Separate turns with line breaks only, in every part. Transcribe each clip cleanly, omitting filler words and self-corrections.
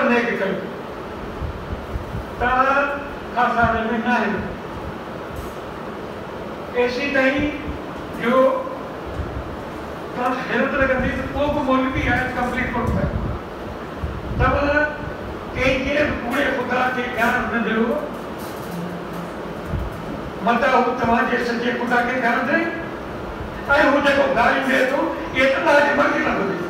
नेक कयो तव्हां खासा में न आहे ऐसी ताईं जो तव्हां हैरत लॻंदी त को बि मौलवी आहे कंप्लीट कोन थिए तव्हां कंहिंखे पूरे ख़ुदा खे ध्यानु न ॾियो मता हू तव्हांजे सॼे ख़ुदा खे ध्यानु ॾे ऐं हू जेको ॻाल्हियूं ॾिए थो इहे त तव्हांजी मर्ज़ी न ॿुधे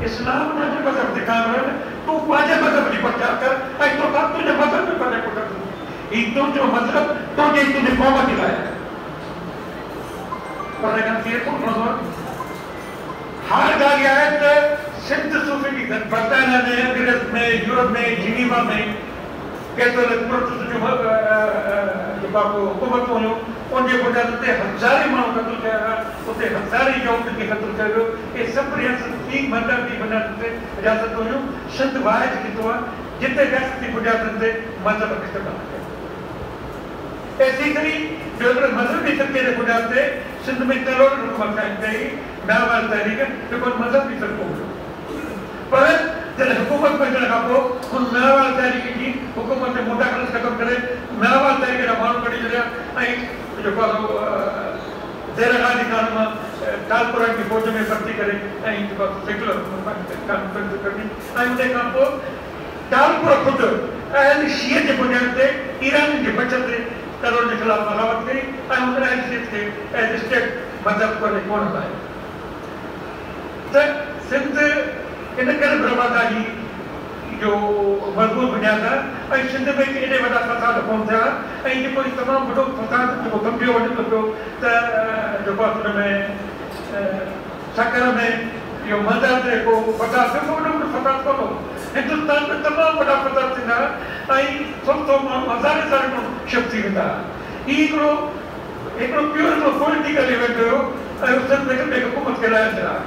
इस्लाम मुझे मजहब दिखा रहा है तू वाजे मजहब की प्रचार कर ऐ तो बात तुझे मजहब में पढ़ने को कर ई तो जो मजहब तो जे तुझे कौम दिलाया और लेकिन ये को मजहब हर जगह है तो सिंध सूफी की बर्तानिया में अंग्रेज में यूरोप में जिनीवा में कैथोलिक प्रोटेस्टेंट जो बाबू हुकूमत हुयो उनके बुनियाद ते हज़ारे माण्हू क़त्ल कया उते हज़ारे यहूदी खे क़त्ल कयो ये सब रियासत की मजहब की बुनियाद ते रियासत हुयूं सिंध वाहिद कितो आहे जिते रियासत की बुनियाद ते मजहब खे इस्तेमाल कयो ऐसी करी जो मजहबी फ़िरक़े जे बुनियाद ते सिंध में करोड़ हुकूमत कायम कई नावाल तहरीक जेको मजहबी फ़िरक़ो हुयो पर जॾहिं हुकूमत बचण खां पोइ हुन नावाल तहरीक जी हुकूमत ते मुदाख़लत ख़तमु करे नावाल तहरीक जा माण्हू कढी छॾिया ऐं जेको आहे देरगादी खान मां टालपुरा की फौज में भर्ती करे ऐं जेको सेक्युलर कॉन्फ्रेंस करणी ऐं उन खां पोइ टालपुरा ख़ुदि अहल शीअ जे बुनियाद ते ईरान जे बचत ते करोड़ जे ख़िलाफ़ बगावत कई ऐं उन हैसियत खे एज स्टेट मजहब करे कोन हलायो त सिंध इन करे बर्बादा जी जो मजबूत बुनियाद आहे ऐं सिंध में एॾे वॾा फसाद कोन थिया ऐं जेको तमामु वॾो फसाद जेको कमज़ोर वञे थो पियो त जेको आहे हुन में शकर में इहो मंदर ते को फसाद थियो वॾो वॾो फसाद कोन हो हिंदुस्तान में तमामु वॾा फसाद थींदा ऐं सौ माण्हू हज़ारे सारे माण्हू शिफ्ट थी वेंदा ही हिकिड़ो प्योर हिकिड़ो पॉलिटिकल इवेंट हुयो ऐं सिंध में हुकूमत खे लाइ छॾिया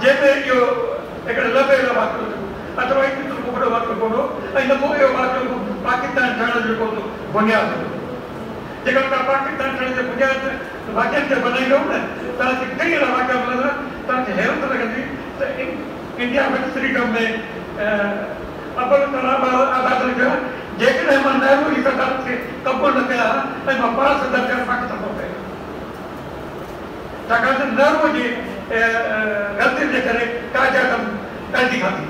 जंहिंमें इहो हिकिड़े लबेल वाक़ियो अथवा हिकु वॾो वाक़ियो कोन हो ऐं न पोइ इहो वाक़ियो पाकिस्तान ठहण जो जेको बुनियाद हुयो जेकर तव्हां पाकिस्तान ठहण जे बुनियाद वाक़ियनि खे बनाईंदव न तव्हांखे कई अहिड़ा वाक़िया मिलंदा तव्हांखे हैरत लॻंदी त इंडिया विद फ्रीडम में अब्बल कलाम आज़ाद लिखियो जेकॾहिं मां नेहरू जी सरकार खे क़बूल न कयां ऐं मां पास दर्जा पाकिस्तान थो कयां छाकाणि त नेहरू जी गलती जे करे काजा कम ॾाढी खाधी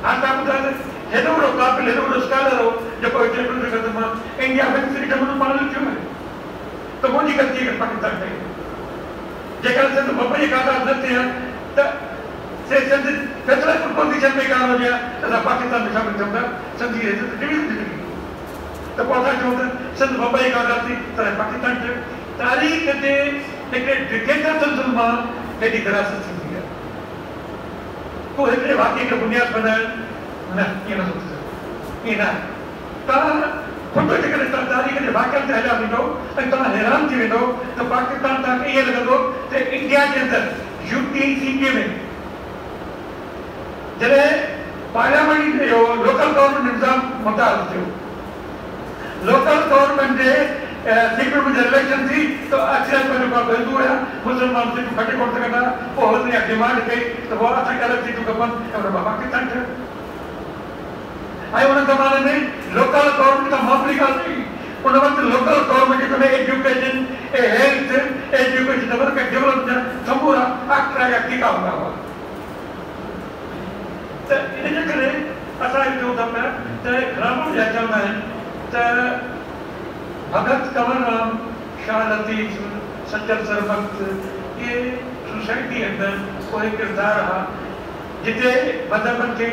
हाणे तव्हां ॿुधायो हेॾो वॾो क़ाबिल हेॾो वॾो स्कॉलर हो जेको मां इंडिया विद फ्रीडम पाण लिखियो आहे त मुंहिंजी ग़लती खे पाकिस्तान कई जेकर सिंध बम्बई खां आज़ाद न थिया त सिंध फैसला पोज़ीशन में कान हुजे त असां पाकिस्तान में शामिल थियूं था सिंध जी इज़त डिवीज़न थी निकिरी त पोइ असां चऊं त सिंध बम्बई खां आज़ाद थी त पाकिस्तान थियो तारीख़ ते हिकिड़े डिक्टेटर मां हेॾी विरासत थींदी आहे पोइ हिकिड़े वाक़िए खे बुनियाद बनाइण न ईअं नथो थी सघे ईअं न आहे तव्हां ख़ुदि जेकॾहिं तव्हां तारीख़ जे वाक़िअनि ते हलिया वेंदो ऐं तव्हां हैरान थी वेंदो त पाकिस्तान तव्हांखे ईअं लॻंदो त इंडिया जे अंदरि यूपीसीपी में जॾहिं पार्लियामेंट जो लोकल गवर्नमेंट निज़ाम मुताल थियो लोकल गवर्नमेंट जे सीटों में इलेक्शन थी तो अक्सर में जो हिंदू हुआ मुसलमान सीटूं खटे कोन सघंदा पोइ हुन डिमांड कई त पोइ असांखे अलॻि सीटूं खपनि ऐं हुन मां पाकिस्तान थियो ऐं उन ज़माने में लोकल गवर्नमेंट खां मामूली ॻाल्हि हुई उन वक़्तु लोकल गवर्नमेंट में education health education work development समूरा एक्ट्रा या टीका हूंदा हुआ त इन जे करे असां चऊं था पिया त ग्रामीण जा चवंदा आहिनि त भगत कंवरराम शाह लतीफ़ सज्जन सरमस्त ये सोसाइटी अंदर कोई किरदार हा जिते मजहबन के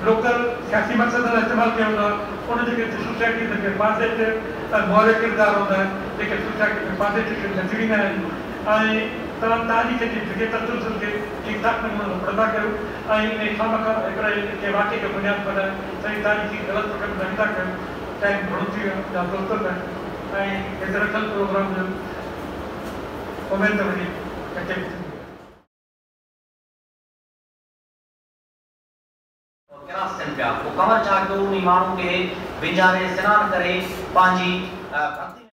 लोकल सियासी मक़सद लाइ इस्तेमालु कयो वेंदो आहे उन जेके सोसाइटी के पॉजिटिव मोरल किरदार हूंदा आहिनि जेके सोसाइटी में पॉजिटिव नज़रीना आहिनि ऐं तव्हां तारीख़ जी जेके तसलसल खे ठीकु ठाक नमूने पढ़ंदा कयो ऐं इन खामखा हिकिड़े के वाक़िए खे बुनियाद बनाए सही तारीख़ी ग़लति प्रकार में नंढा कयो टाइम घणो थी वियो या दोस्त ऐं रखियल प्रोग्राम जो उमेद वञी
किरासन पिया पोइ कमर छा कयो उन माण्हू खे विञारे सनानु करे पंहिंजी भक्ति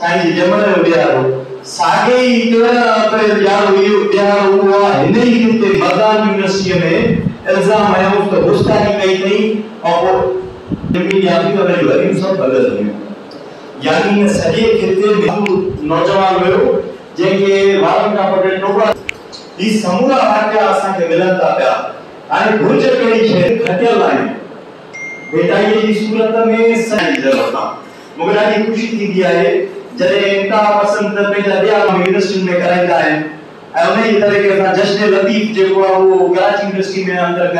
साईं जी जमण जो ॾियारो साॻे ई तरह ॾियारो इहो ॾियारो हुआ हिन ई हिते मदान यूनिवर्सिटीअ में इल्ज़ाम आयो त गुस्ताखी कई अथई ऐं पोइ ज़मीन यादी त वरी वरी सभु बदल हुयूं यानी हिन सॼे खिते में नौजवान हुयो जंहिंखे वारनि खां पटे टोकरा ही समूरा वाक़िया असांखे मिलनि था पिया हाणे घुर्ज कहिड़ी शइ खटियल आहे बेटाईअ जी सूरत में साईं जी ज़रूरत आहे मूंखे ॾाढी ख़ुशी थींदी आहे जॾहिं इंतिहा पसंद पंहिंजा ॿिया यूनिवर्सिटी में कराईंदा आहिनि ऐं उन ई तरीक़े सां जश्न लतीफ़ जेको आहे उहो कराची यूनिवर्सिटी में अंदरि